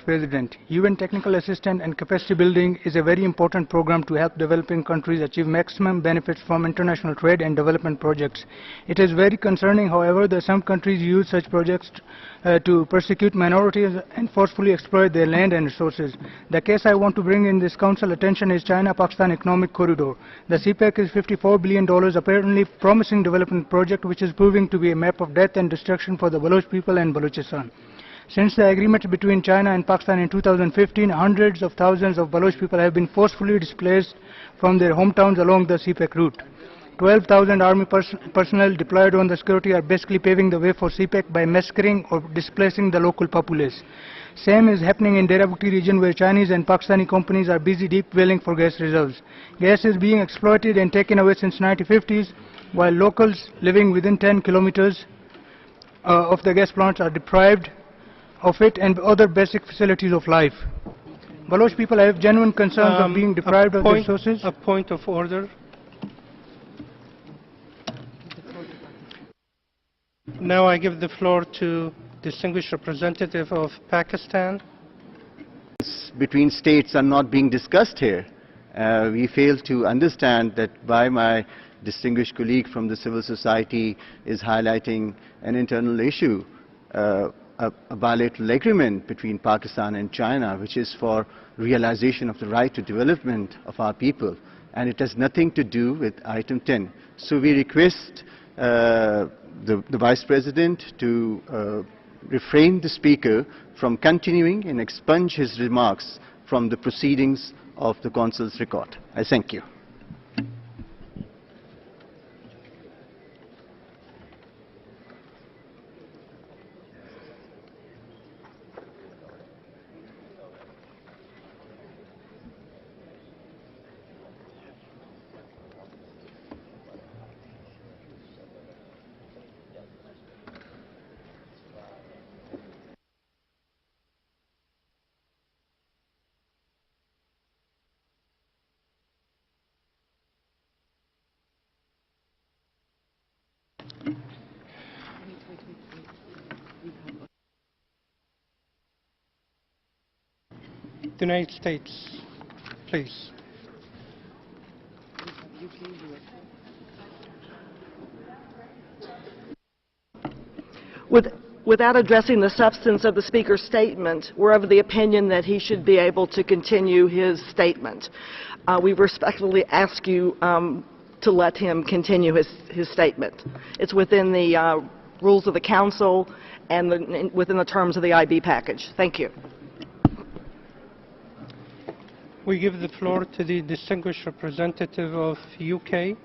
President, UN Technical Assistance and Capacity Building is a very important program to help developing countries achieve maximum benefits from international trade and development projects. It is very concerning, however, that some countries use such projects to persecute minorities and forcefully exploit their land and resources. The case I want to bring in this Council attention is China-Pakistan Economic Corridor. The CPEC is $54 billion, apparently promising development project which is proving to be a map of death and destruction for the Baloch people and Balochistan. Since the agreement between China and Pakistan in 2015, hundreds of thousands of Baloch people have been forcefully displaced from their hometowns along the CPEC route. 12,000 army personnel deployed on the security are basically paving the way for CPEC by massacring or displacing the local populace. Same is happening in Derabuti region where Chinese and Pakistani companies are busy deep welling for gas reserves. Gas is being exploited and taken away since 1950s, while locals living within 10 kilometers of the gas plants are deprived of it and other basic facilities of life. Baloch people have genuine concerns of being deprived of their resources. A point of order. Now I give the floor to distinguished representative of Pakistan. Between states are not being discussed here. We fail to understand that why my distinguished colleague from the civil society is highlighting an internal issue. A bilateral agreement between Pakistan and China, which is for realization of the right to development of our people, and it has nothing to do with item 10. So we request the Vice President to refrain the Speaker from continuing and expunge his remarks from the proceedings of the Council's record. I thank you. The United States, please. Without addressing the substance of the Speaker's statement, we're of the opinion that he should be able to continue his statement. We respectfully ask you to let him continue his statement. It's within the rules of the Council and within the terms of the IB package. Thank you. We give the floor to the distinguished representative of UK.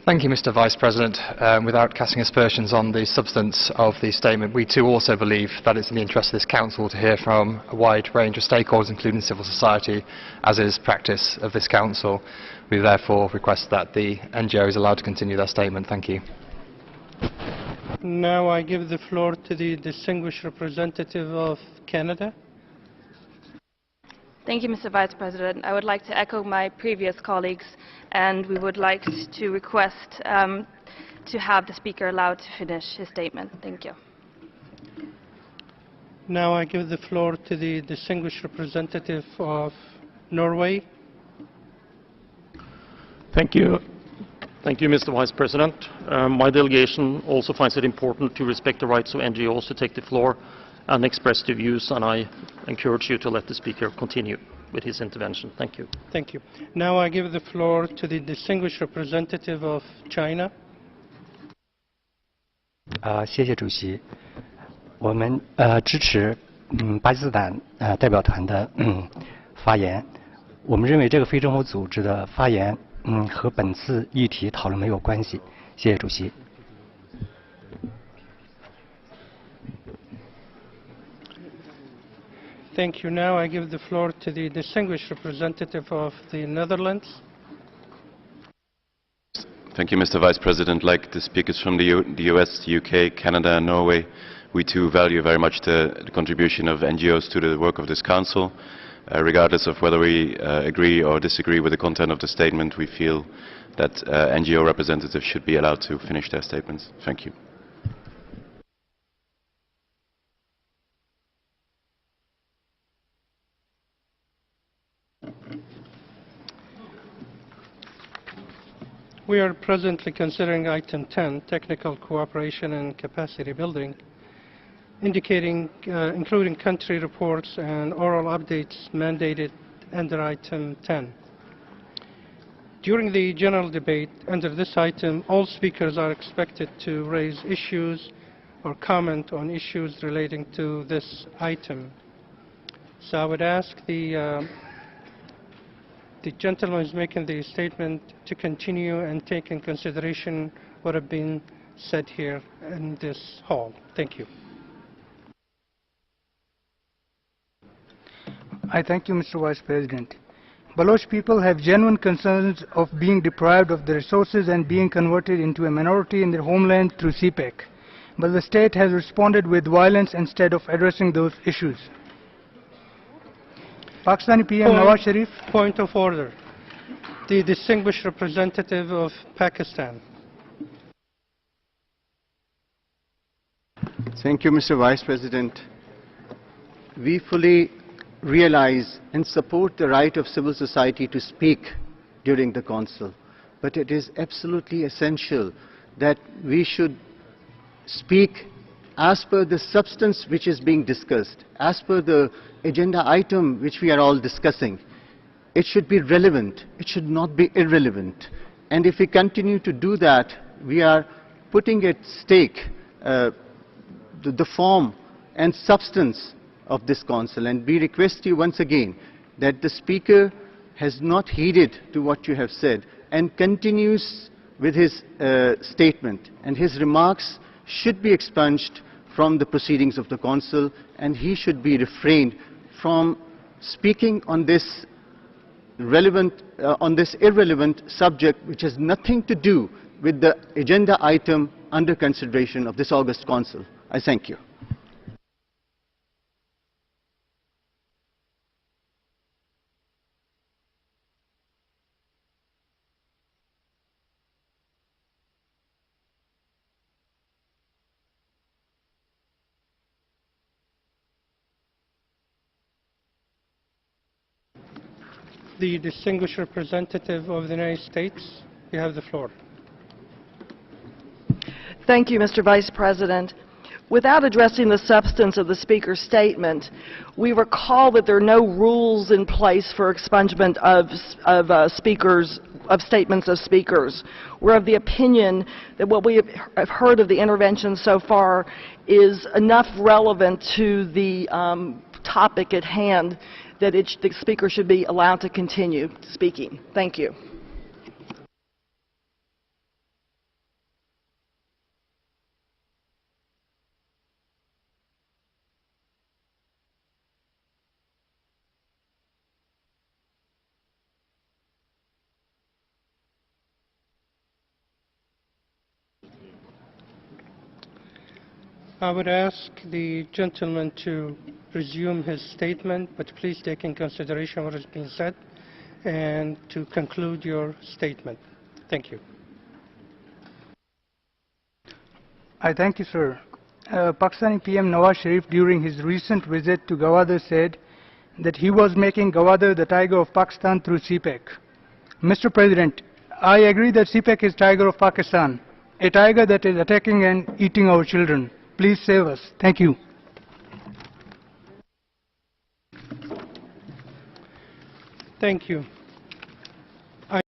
Thank you, Mr. Vice President. Without casting aspersions on the substance of the statement, we too also believe that it's in the interest of this Council to hear from a wide range of stakeholders, including civil society, as is practice of this Council. We therefore request that the NGO is allowed to continue their statement. Thank you. Now I give the floor to the distinguished representative of Canada. Thank you, Mr. Vice President. I would like to echo my previous colleagues, and we would like to request to have the Speaker allowed to finish his statement. Thank you. Now I give the floor to the distinguished representative of Norway. Thank you. Thank you, Mr. Vice President. My delegation also finds it important to respect the rights of NGOs to take the floor and express their views, and I encourage you to let the Speaker continue with his intervention. Thank you. Thank you. Now I give the floor to the distinguished representative of China. 谢谢主席。我们支持巴基斯坦代表团的发言。我们认为这个非政府组织的发言和本次议题讨论没有关系。谢谢主席。Thank you. Now I give the floor to the distinguished representative of the Netherlands. Thank you, Mr. Vice President. Like the speakers from the US, the UK, Canada and Norway, we too value very much the contribution of NGOs to the work of this Council. Regardless of whether we agree or disagree with the content of the statement, we feel that NGO representatives should be allowed to finish their statements. Thank you. We are presently considering item 10, technical cooperation and capacity building, including country reports and oral updates mandated under item 10. During the general debate under this item, all speakers are expected to raise issues or comment on issues relating to this item. So I would ask the gentleman who's making the statement to continue and take in consideration what have been said here in this hall. Thank you. I thank you, Mr. Vice President. Baloch people have genuine concerns of being deprived of the resources and being converted into a minority in their homeland through CPEC. But the state has responded with violence instead of addressing those issues. Pakistani PM Nawaz Sharif. Point of order. The distinguished representative of Pakistan. Thank you, Mr. Vice President. We fully realize and support the right of civil society to speak during the Council, but it is absolutely essential that we should speak as per the substance which is being discussed, as per the agenda item which we are all discussing. It should be relevant, it should not be irrelevant. And if we continue to do that, we are putting at stake the form and substance of this Council. And we request you once again that the Speaker has not heeded to what you have said and continues with his statement, and his remarks should be expunged from the proceedings of the Council, and he should be refrained from speaking on this irrelevant subject which has nothing to do with the agenda item under consideration of this August Council. I thank you. The distinguished representative of the United States, you have the floor. Thank you, Mr. Vice President. Without addressing the substance of the Speaker's statement, we recall that there are no rules in place for expungement of statements of speakers. We're of the opinion that what we have heard of the intervention so far is enough relevant to the topic at hand that the Speaker should be allowed to continue speaking. Thank you. I would ask the gentleman to resume his statement, but please take in consideration what has been said and to conclude your statement. Thank you. I thank you, sir. Pakistani PM Nawaz Sharif, during his recent visit to Gwadar, said that he was making Gwadar the tiger of Pakistan through CPEC. Mr. President, I agree that CPEC is tiger of Pakistan, a tiger that is attacking and eating our children. Please save us. Thank you. Thank you.